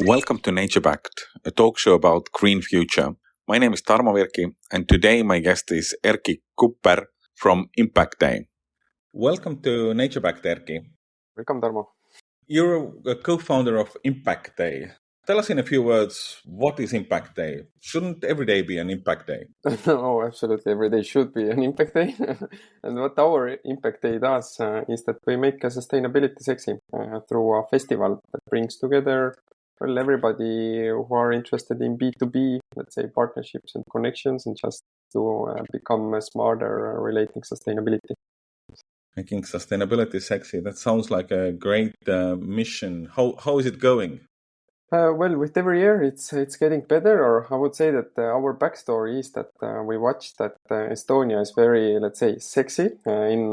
Welcome to Nature Backed, a talk show about green future. My name is Erkki, and today my guest is Erkki Kubber from Impact Day. Welcome to Nature Backed, Erkki. Welcome, Tarmo. You're a co-founder of Impact Day. Tell us in a few words, what is Impact Day? Shouldn't every day be an Impact Day? Oh, absolutely. Every day should be an Impact Day. And what our Impact Day does is that we make sustainability sexy through a festival that brings together everybody who are interested in B2B, let's say, partnerships and connections, and just to become smarter relating sustainability. Making sustainability sexy. That sounds like a great mission. How is it going? Well, with every year, it's getting better. Or I would say that our backstory is that we watched that Estonia is very, let's say, sexy in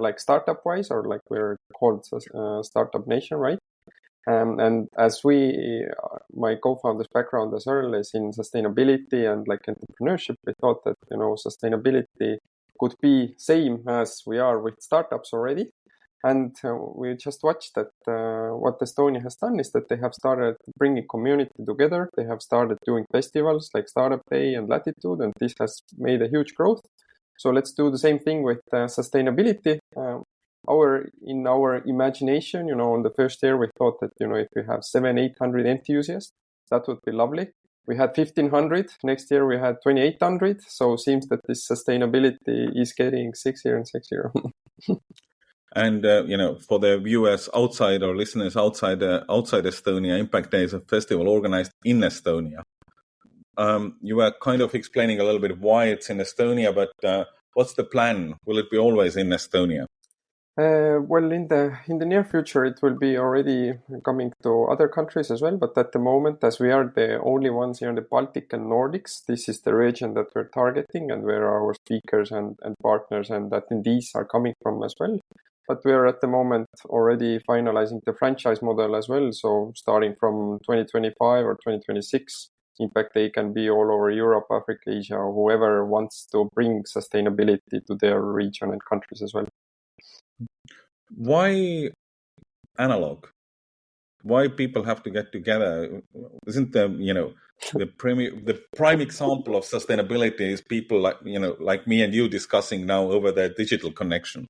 like startup wise, or like we're called startup nation, right? And as my co-founder's background as well is in sustainability and like entrepreneurship, we thought that sustainability could be same as we are with startups already. And we just watched that what Estonia has done is that they have started bringing community together. They have started doing festivals like Startup Day and Latitude, and this has made a huge growth. So let's do the same thing with sustainability. In our imagination, on the first year, we thought that, if we have 700-800 enthusiasts, that would be lovely. We had 1,500. Next year, we had 2,800. So it seems that this sustainability is getting sexier and sexier. And, for the viewers outside or listeners outside Estonia, Impact Day is a festival organized in Estonia. You were kind of explaining a little bit why it's in Estonia, but what's the plan? Will it be always in Estonia? Well, in the near future, it will be already coming to other countries as well. But at the moment, as we are the only ones here in the Baltic and Nordics, this is the region that we're targeting and where our speakers and partners and attendees are coming from as well. But we are at the moment already finalizing the franchise model as well. So starting from 2025 or 2026, Impact Day can be all over Europe, Africa, Asia, or whoever wants to bring sustainability to their region and countries as well. Why analog? Why people have to get together? Isn't the prime example of sustainability is people like me and you discussing now over their digital connection?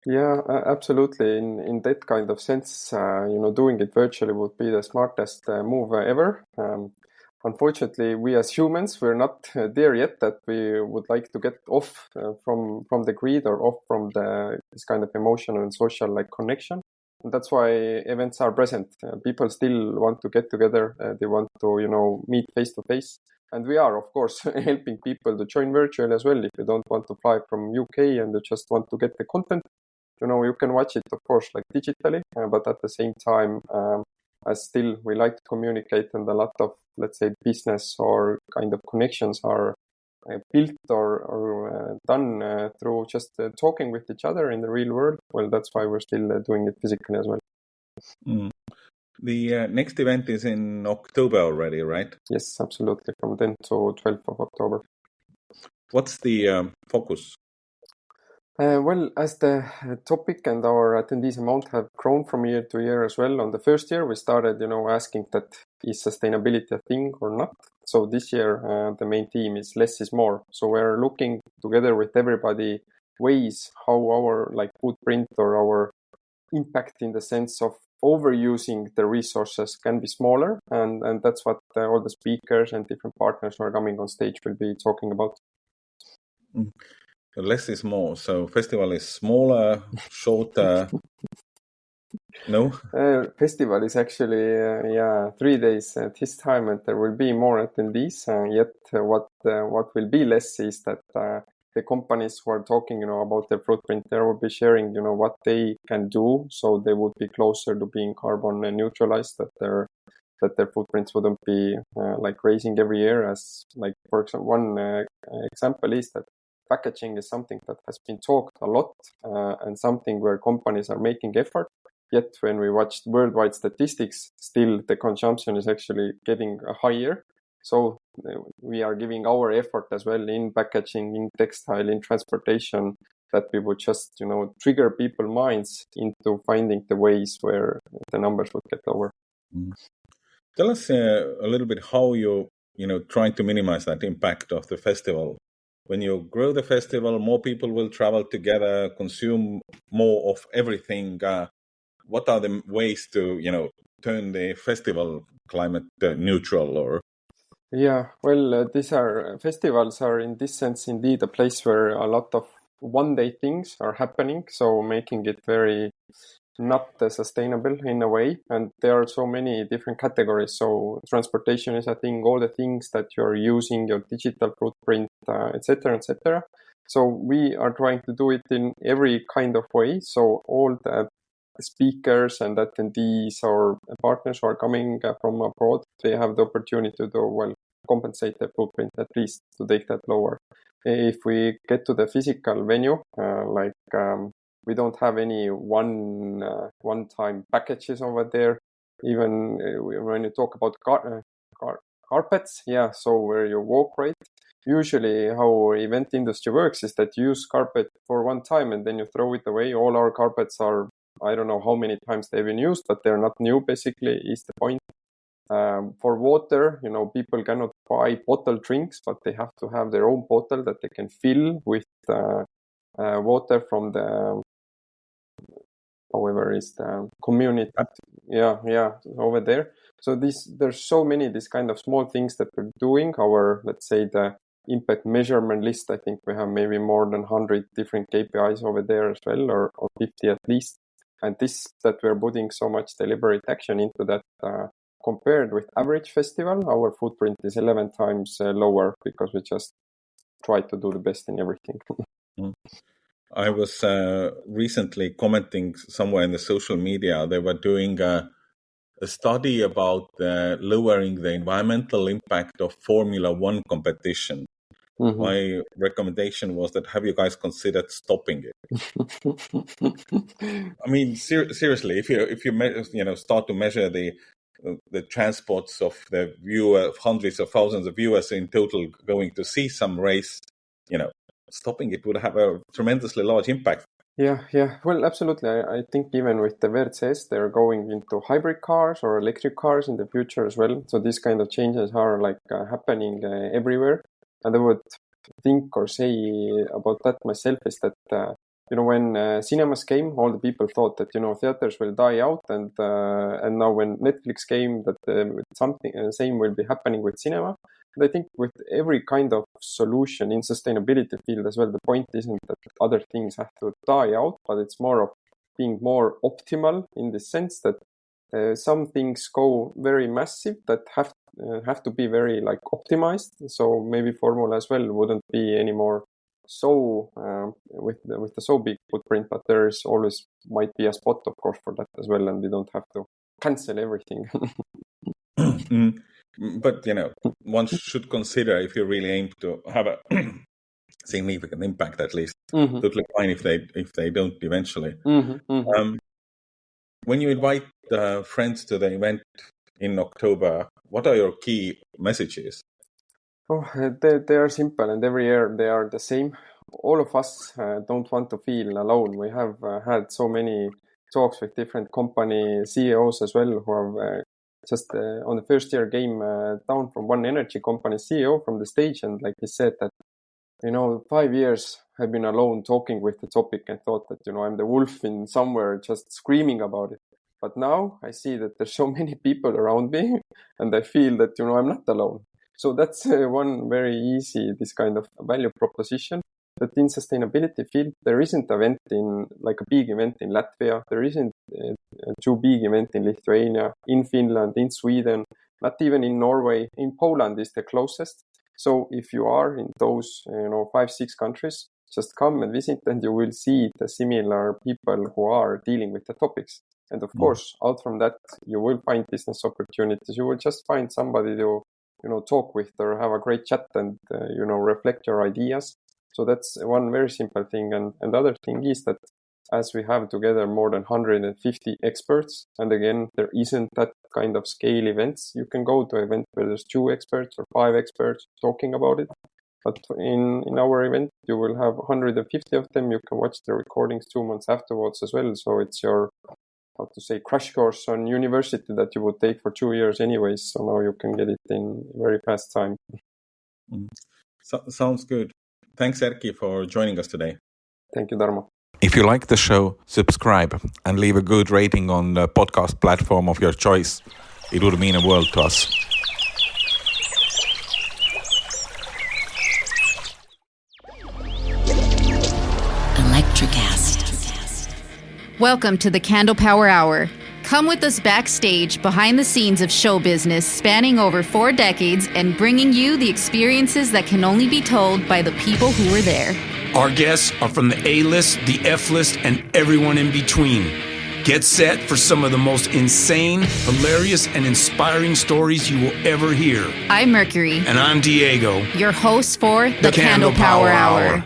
Yeah, absolutely. In that kind of sense, doing it virtually would be the smartest move ever. Unfortunately, we as humans, we're not there yet that we would like to get off from the grid or off from this kind of emotional and social like connection. And that's why events are present. People still want to get together. They want to, meet face to face. And we are, of course, helping people to join virtual as well. If you don't want to fly from UK and you just want to get the content, you can watch it, of course, like digitally, but at the same time, as still we like to communicate, and a lot of, let's say, business or kind of connections are built or done through just talking with each other in the real world. Well, that's why we're still doing it physically as well. Mm. The next event is in October already, right? Yes, absolutely. From 10 to 12th of October. What's the focus? Well, as the topic and our attendees amount have grown from year to year as well. On the first year, we started, asking that is sustainability a thing or not? So this year, the main theme is less is more. So we're looking together with everybody ways how our like footprint or our impact in the sense of overusing the resources can be smaller. And that's what all the speakers and different partners who are coming on stage will be talking about. Mm. Less is more. So festival is smaller, shorter. No? Festival is actually 3 days this time, and there will be more attendees. Yet what will be less is that the companies who are talking, about their footprint, they will be sharing, what they can do, so they would be closer to being carbon neutralized. That their footprints wouldn't be like raising every year. As like, for example, one example is that packaging is something that has been talked a lot and something where companies are making effort. Yet when we watched worldwide statistics, still the consumption is actually getting higher. So we are giving our effort as well in packaging, in textile, in transportation, that we would just, trigger people's minds into finding the ways where the numbers would get lower. Tell us a little bit how you trying to minimize that impact of the festival. When you grow the festival, more people will travel together, consume more of everything. What are the ways to turn the festival climate neutral? Or Yeah, well, festivals are in this sense indeed a place where a lot of one-day things are happening, so making it very not sustainable in a way. And there are so many different categories. So transportation is a thing, all the things that you're using, your digital footprint, etc., etc. So we are trying to do it in every kind of way. So all the speakers and attendees or partners who are coming from abroad, they have the opportunity to compensate their footprint at least to take that lower. If we get to the physical venue, we don't have any one-time packages over there. Even when you talk about carpets, yeah, so where you walk, right? Usually how event industry works is that you use carpet for one time and then you throw it away. All our carpets are, I don't know how many times they've been used, but they're not new, basically, is the point. For water, people cannot buy bottled drinks, but they have to have their own bottle that they can fill with water from the, however, is the community. Yeah, over there. So there's so many these kind of small things that we're doing. Let's say the impact measurement list, I think we have maybe more than 100 different KPIs over there as well, or 50 at least. And that we're putting so much deliberate action into that, compared with average festival, our footprint is 11 times lower because we just try to do the best in everything. I was recently commenting somewhere in the social media, they were doing a study about lowering the environmental impact of Formula One competition. Mm-hmm. My recommendation was that have you guys considered stopping it? I mean, seriously, if you start to measure the transports of the viewer, hundreds of thousands of viewers in total going to see some race, stopping it would have a tremendously large impact. Yeah. Well, absolutely. I think even with the VRCs, they're going into hybrid cars or electric cars in the future as well. So these kind of changes are happening everywhere. And I would think or say about that myself is that, when cinemas came, all the people thought that, theaters will die out. And now when Netflix came, that something same will be happening with cinema. And I think with every kind of solution in sustainability field as well, the point isn't that other things have to die out, but it's more of being more optimal in the sense that some things go very massive that have to be very optimized. So maybe Formula as well wouldn't be anymore so with the so big footprint, but there is always might be a spot, of course, for that as well, and we don't have to cancel everything. But one should consider if you really aim to have a significant impact, at least. Mm-hmm. Totally fine if they don't eventually. Mm-hmm. When you invite friends to the event in October, what are your key messages? Oh, they are simple, and every year they are the same. All of us don't want to feel alone. We have had so many talks with different company CEOs as well, who have just on the first year came down from one energy company CEO from the stage, and he said that 5 years I've been alone talking with the topic and thought that I'm the wolf in somewhere just screaming about it. But now I see that there's so many people around me, and I feel that I'm not alone. So that's one very easy this kind of value proposition. That in sustainability field there isn't a big event in Latvia. There isn't too big event in Lithuania, in Finland, in Sweden, not even in Norway. In Poland is the closest. So if you are in those 5-6 countries, just come and visit, and you will see the similar people who are dealing with the topics. And of course, out from that, you will find business opportunities. You will just find somebody to talk with or have a great chat and reflect your ideas. So that's one very simple thing. And the other thing is that as we have together more than 150 experts, and again, there isn't that kind of scale events. You can go to an event where there's 2 experts or 5 experts talking about it. But in our event, you will have 150 of them. You can watch the recordings 2 months afterwards as well. So it's your, how to say, crash course on university that you would take for 2 years anyways. So now you can get it in very fast time. Sounds good. Thanks, Erkki, for joining us today. Thank you, Dharma. If you like the show, subscribe and leave a good rating on the podcast platform of your choice. It would mean a world to us. Welcome to the Candle Power Hour. Come with us backstage behind the scenes of show business spanning over 4 decades and bringing you the experiences that can only be told by the people who were there. Our guests are from the A-list, the F-list, and everyone in between. Get set for some of the most insane, hilarious, and inspiring stories you will ever hear. I'm Mercury. And I'm Diego. Your host for the Candle Power Hour.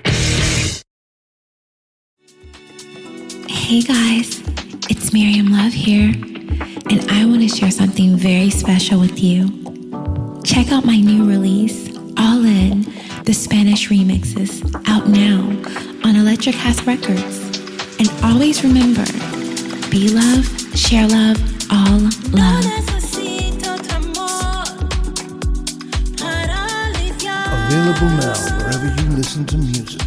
Hey guys, it's Miriam Love here, and I want to share something very special with you. Check out my new release, All In, the Spanish remixes, out now on Electric House Records. And always remember, be love, share love, all love. Available now wherever you listen to music.